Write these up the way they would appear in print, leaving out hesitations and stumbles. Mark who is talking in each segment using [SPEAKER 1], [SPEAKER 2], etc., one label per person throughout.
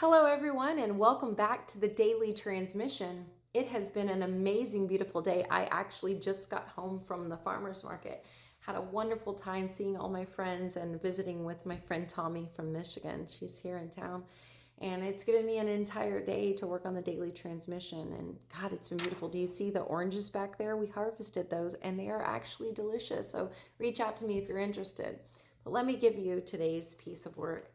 [SPEAKER 1] Hello, everyone, and welcome back to the Daily Transmission. It has been an amazing, beautiful day. I actually just got home from the farmer's market. Had a wonderful time seeing all my friends and visiting with my friend Tommy from Michigan. She's here in town. And it's given me an entire day to work on the Daily Transmission. And God, it's been beautiful. Do you see the oranges back there? We harvested those and they are actually delicious. So reach out to me if you're interested. But let me give you today's piece of work.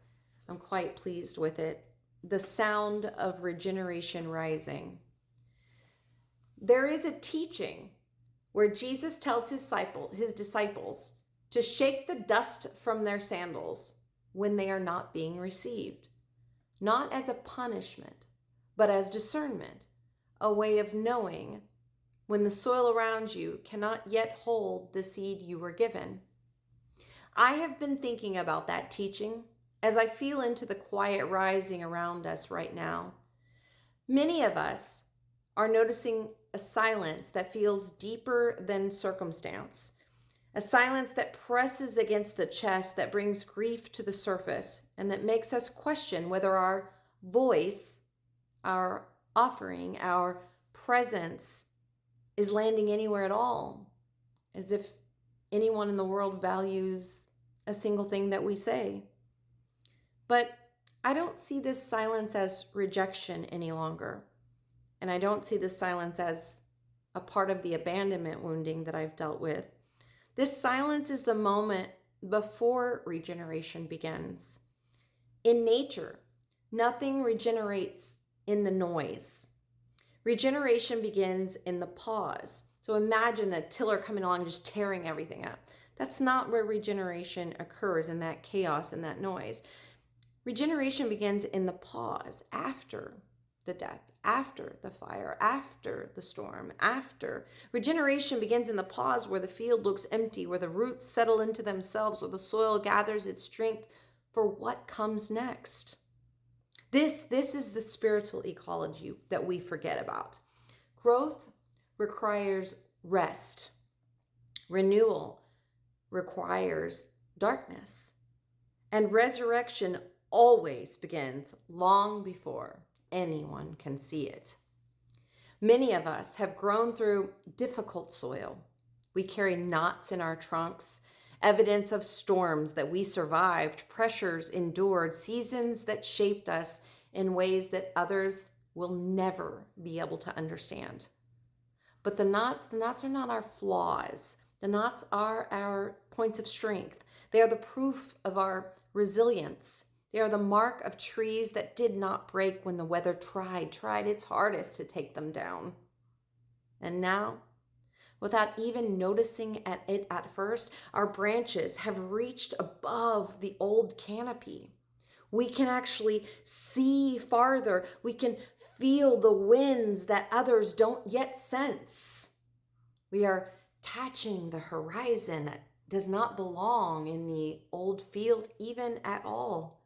[SPEAKER 1] I'm quite pleased with it. The sound of regeneration rising. There is a teaching where Jesus tells his disciples to shake the dust from their sandals when they are not being received, not as a punishment, but as discernment, a way of knowing when the soil around you cannot yet hold the seed you were given. I have been thinking about that teaching as I feel into the quiet rising around us right now. Many of us are noticing a silence that feels deeper than circumstance, a silence that presses against the chest, that brings grief to the surface, and that makes us question whether our voice, our offering, our presence is landing anywhere at all, as if anyone in the world values a single thing that we say. But I don't see this silence as rejection any longer. And I don't see this silence as a part of the abandonment wounding that I've dealt with. This silence is the moment before regeneration begins. In nature, nothing regenerates in the noise. Regeneration begins in the pause. So imagine the tiller coming along just tearing everything up. That's not where regeneration occurs, in that chaos and that noise. Regeneration begins in the pause, after the death, after the fire, after the storm, after. Regeneration begins in the pause where the field looks empty, where the roots settle into themselves, where the soil gathers its strength for what comes next. This is the spiritual ecology that we forget about. Growth requires rest. Renewal requires darkness. And resurrection always begins long before anyone can see it. Many of us have grown through difficult soil. We carry knots in our trunks, evidence of storms that we survived, pressures endured, seasons that shaped us in ways that others will never be able to understand. But the knots are not our flaws. The knots are our points of strength. They are the proof of our resilience. They are the mark of trees that did not break when the weather tried its hardest to take them down. And now, without even noticing it at first, our branches have reached above the old canopy. We can actually see farther. We can feel the winds that others don't yet sense. We are catching the horizon that does not belong in the old field even at all.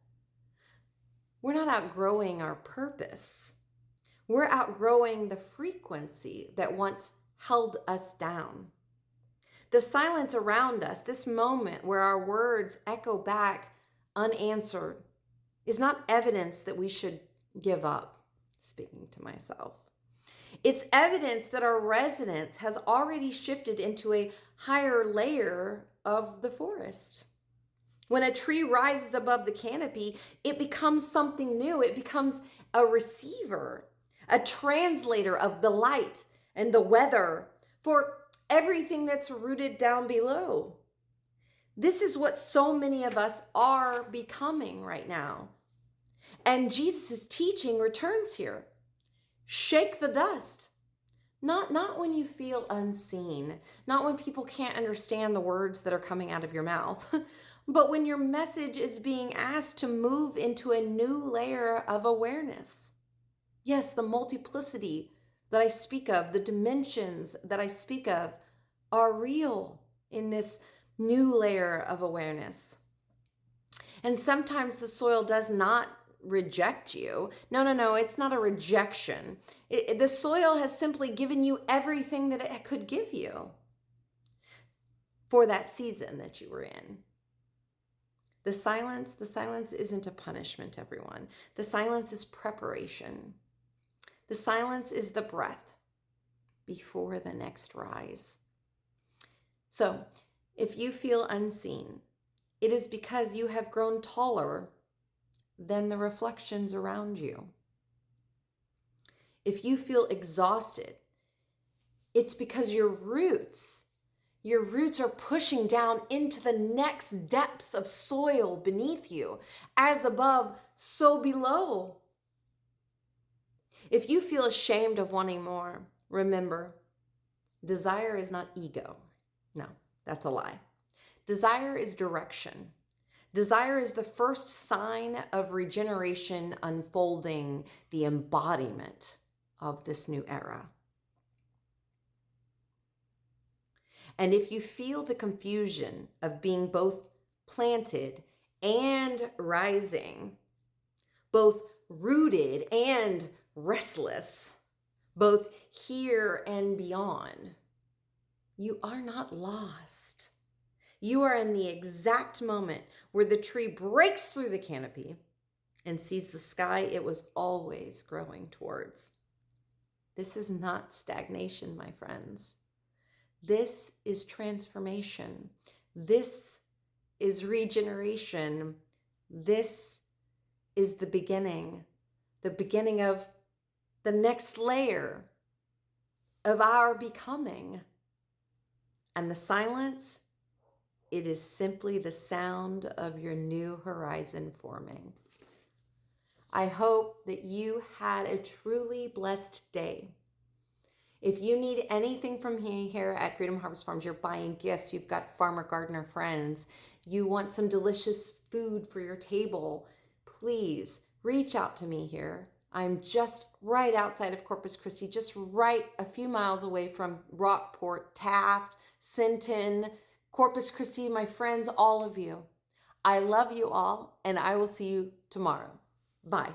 [SPEAKER 1] We're not outgrowing our purpose. We're outgrowing the frequency that once held us down. The silence around us, this moment where our words echo back unanswered, is not evidence that we should give up, speaking to myself. It's evidence that our resonance has already shifted into a higher layer of the forest. When a tree rises above the canopy, it becomes something new. It becomes a receiver, a translator of the light and the weather for everything that's rooted down below. This is what so many of us are becoming right now. And Jesus' teaching returns here. Shake the dust. Not when you feel unseen, not when people can't understand the words that are coming out of your mouth, but when your message is being asked to move into a new layer of awareness. Yes, the multiplicity that I speak of, the dimensions that I speak of, are real in this new layer of awareness. And sometimes the soil does not reject you. No, it's not a rejection. The soil has simply given you everything that it could give you for that season that you were in. The silence isn't a punishment, everyone. The silence is preparation. The silence is the breath before the next rise. So, if you feel unseen, it is because you have grown taller than the reflections around you. If you feel exhausted, it's because your roots are pushing down into the next depths of soil beneath you. As above, so below. If you feel ashamed of wanting more, remember, desire is not ego. No, that's a lie. Desire is direction. Desire is the first sign of regeneration unfolding, the embodiment of this new era. And if you feel the confusion of being both planted and rising, both rooted and restless, both here and beyond, you are not lost. You are in the exact moment where the tree breaks through the canopy and sees the sky it was always growing towards. This is not stagnation, my friends. This is transformation. This is regeneration. This is the beginning of the next layer of our becoming. And the silence, it is simply the sound of your new horizon forming. I hope that you had a truly blessed day. If you need anything from me here at Freedom Harvest Farms, you're buying gifts, you've got farmer gardener friends, you want some delicious food for your table, please reach out to me here. I'm just right outside of Corpus Christi, just right a few miles away from Rockport, Taft, Sinton, Corpus Christi, my friends, all of you. I love you all, and I will see you tomorrow. Bye.